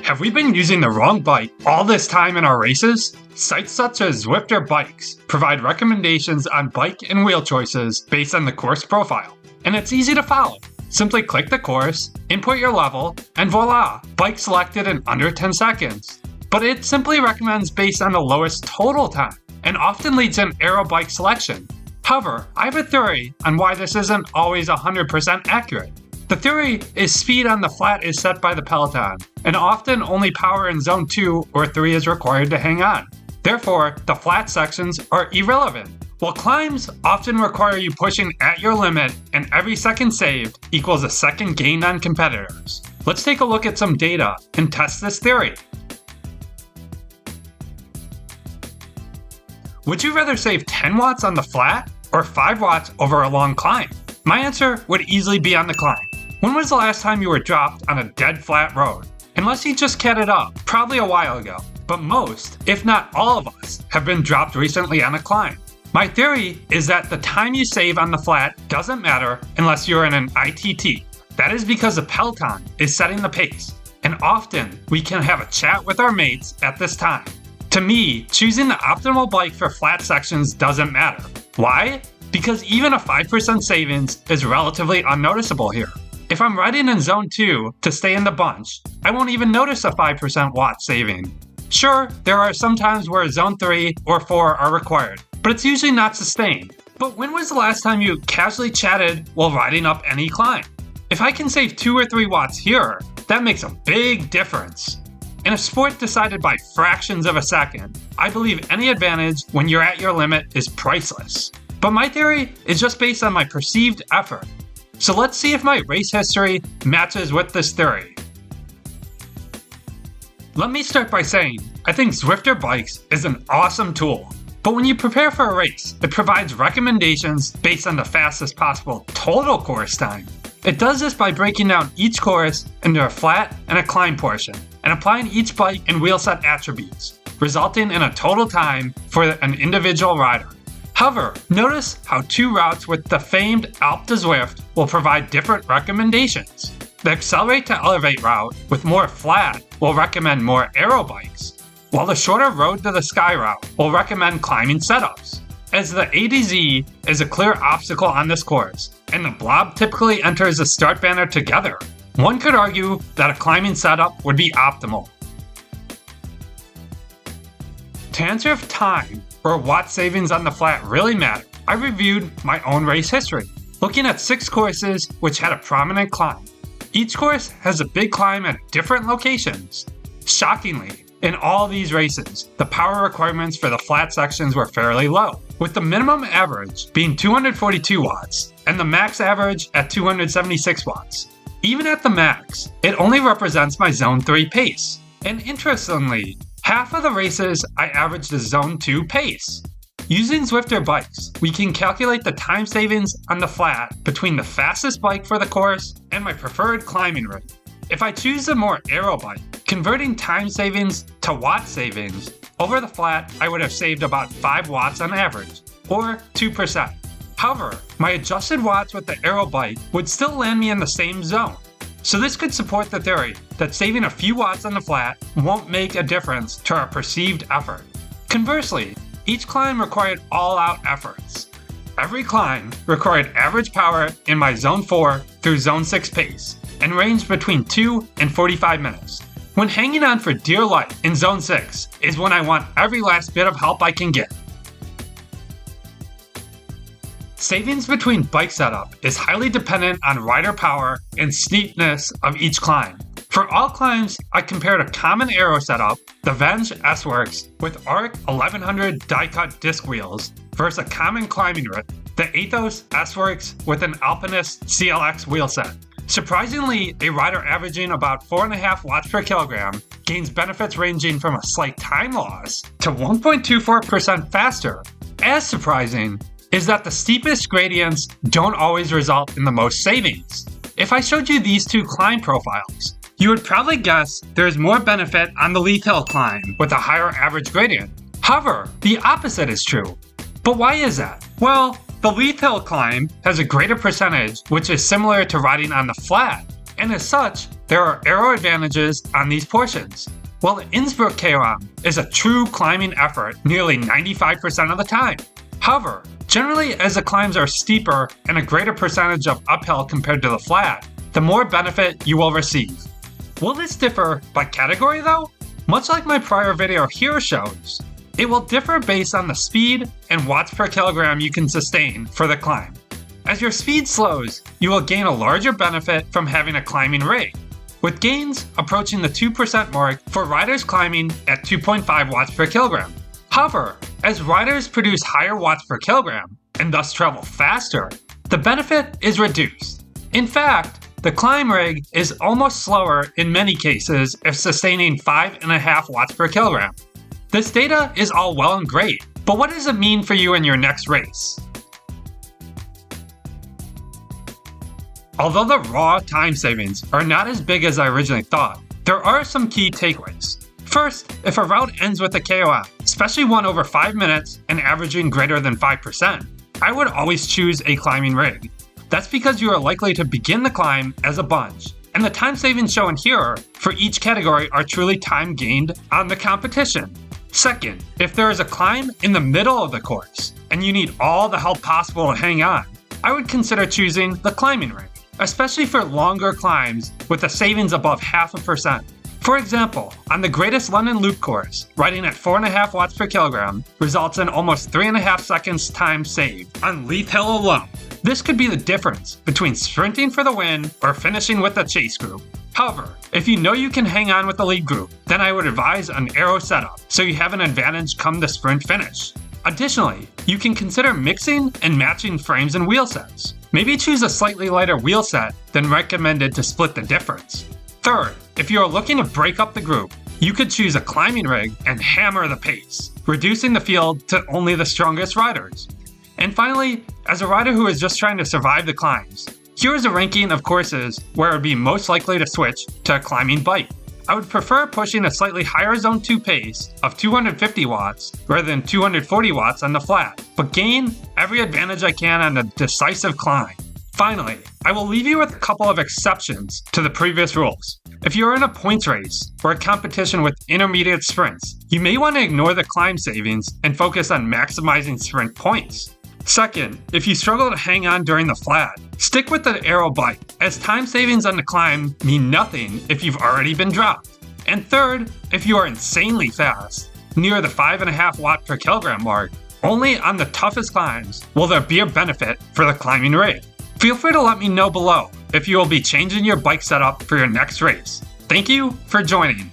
Have we been using the wrong bike all this time in our races? Sites such as Zwifterbikes provide recommendations on bike and wheel choices based on the course profile, and it's easy to follow. Simply click the course, input your level, and voila, bike selected in under 10 seconds. But it simply recommends based on the lowest total time, and often leads in aero bike selection. However, I have a theory on why this isn't always 100% accurate. The theory is speed on the flat is set by the peloton, and often only power in zone 2 or 3 is required to hang on. Therefore, the flat sections are irrelevant, while climbs often require you pushing at your limit, and every second saved equals a second gained on competitors. Let's take a look at some data and test this theory. Would you rather save 10 watts on the flat or 5 watts over a long climb? My answer would easily be on the climb. When was the last time you were dropped on a dead flat road? Unless you just catted up, probably a while ago. But most, if not all of us, have been dropped recently on a climb. My theory is that the time you save on the flat doesn't matter unless you're in an ITT. That is because the peloton is setting the pace, and often we can have a chat with our mates at this time. To me, choosing the optimal bike for flat sections doesn't matter. Why? Because even a 5% savings is relatively unnoticeable here. If I'm riding in zone 2 to stay in the bunch, I won't even notice a 5% watt saving. Sure, there are some times where zone 3 or 4 are required, but it's usually not sustained. But when was the last time you casually chatted while riding up any climb? If I can save 2 or 3 watts here, that makes a big difference. In a sport decided by fractions of a second, I believe any advantage when you're at your limit is priceless. But my theory is just based on my perceived effort. So let's see if my race history matches with this theory. Let me start by saying, I think Zwifterbikes is an awesome tool. But when you prepare for a race, it provides recommendations based on the fastest possible total course time. It does this by breaking down each course into a flat and a climb portion, and applying each bike and wheel set attributes, resulting in a total time for an individual rider. However, notice how 2 routes with the famed Alp to Zwift will provide different recommendations. The Accelerate to Elevate route with more flat will recommend more aero bikes, while the shorter Road to the Sky route will recommend climbing setups. As the A to Z is a clear obstacle on this course, and the blob typically enters the start banner together, one could argue that a climbing setup would be optimal. To answer if time or watt savings on the flat really matter, I reviewed my own race history, looking at 6 courses which had a prominent climb. Each course has a big climb at different locations. Shockingly, in all these races, the power requirements for the flat sections were fairly low, with the minimum average being 242 watts and the max average at 276 watts. Even at the max, it only represents my zone 3 pace. And interestingly, half of the races I averaged a zone 2 pace. Using Zwifterbikes, we can calculate the time savings on the flat between the fastest bike for the course and my preferred climbing rate. If I choose a more aero bike, converting time savings to watt savings, over the flat I would have saved about 5 watts on average, or 2%. However, my adjusted watts with the aero bike would still land me in the same zone. So this could support the theory that saving a few watts on the flat won't make a difference to our perceived effort. Conversely, each climb required all-out efforts. Every climb required average power in my zone 4 through zone 6 pace, and ranged between 2 and 45 minutes. When hanging on for dear life in zone 6 is when I want every last bit of help I can get. Savings between bike setup is highly dependent on rider power and steepness of each climb. For all climbs, I compared a common aero setup, the Venge S-Works with ARC 1100 die-cut disc wheels, versus a common climbing route, the Athos S-Works with an Alpinist CLX wheel set. Surprisingly, a rider averaging about 4.5 watts per kilogram gains benefits ranging from a slight time loss to 1.24% faster. As surprising is that the steepest gradients don't always result in the most savings. If I showed you these 2 climb profiles, you would probably guess there is more benefit on the Leith Hill climb with a higher average gradient. However, the opposite is true. But why is that? Well, the Leith Hill climb has a greater percentage which is similar to riding on the flat, and as such, there are aero advantages on these portions. While the Innsbruck KOM is a true climbing effort nearly 95% of the time. However, generally as the climbs are steeper and a greater percentage of uphill compared to the flat, the more benefit you will receive. Will this differ by category though? Much like my prior video here shows, it will differ based on the speed and watts per kilogram you can sustain for the climb. As your speed slows, you will gain a larger benefit from having a climbing rig, with gains approaching the 2% mark for riders climbing at 2.5 watts per kilogram. However, as riders produce higher watts per kilogram, and thus travel faster, the benefit is reduced. In fact, the climb rig is almost slower in many cases if sustaining 5.5 watts per kilogram. This data is all well and great, but what does it mean for you in your next race? Although the raw time savings are not as big as I originally thought, there are some key takeaways. First, if a route ends with a KOM, especially one over 5 minutes and averaging greater than 5%, I would always choose a climbing rig. That's because you are likely to begin the climb as a bunch, and the time savings shown here for each category are truly time gained on the competition. Second, if there is a climb in the middle of the course, and you need all the help possible to hang on, I would consider choosing the climbing rig, especially for longer climbs with a savings above 0.5%. For example, on the Greatest London Loop course, riding at 4.5 watts per kilogram results in almost 3.5 seconds time saved on Leith Hill alone. This could be the difference between sprinting for the win or finishing with the chase group. However, if you know you can hang on with the lead group, then I would advise an aero setup so you have an advantage come the sprint finish. Additionally, you can consider mixing and matching frames and wheel sets. Maybe choose a slightly lighter wheel set than recommended to split the difference. Third, if you are looking to break up the group, you could choose a climbing rig and hammer the pace, reducing the field to only the strongest riders. And finally, as a rider who is just trying to survive the climbs, here is a ranking of courses where it would be most likely to switch to a climbing bike. I would prefer pushing a slightly higher Zone 2 pace of 250 watts rather than 240 watts on the flat, but gain every advantage I can on the decisive climb. Finally, I will leave you with a couple of exceptions to the previous rules. If you are in a points race or a competition with intermediate sprints, you may want to ignore the climb savings and focus on maximizing sprint points. Second, if you struggle to hang on during the flat, stick with the aero bike, as time savings on the climb mean nothing if you've already been dropped. And third, if you are insanely fast, near the 5.5 watt per kilogram mark, only on the toughest climbs will there be a benefit for the climbing rig. Feel free to let me know below if you will be changing your bike setup for your next race. Thank you for joining.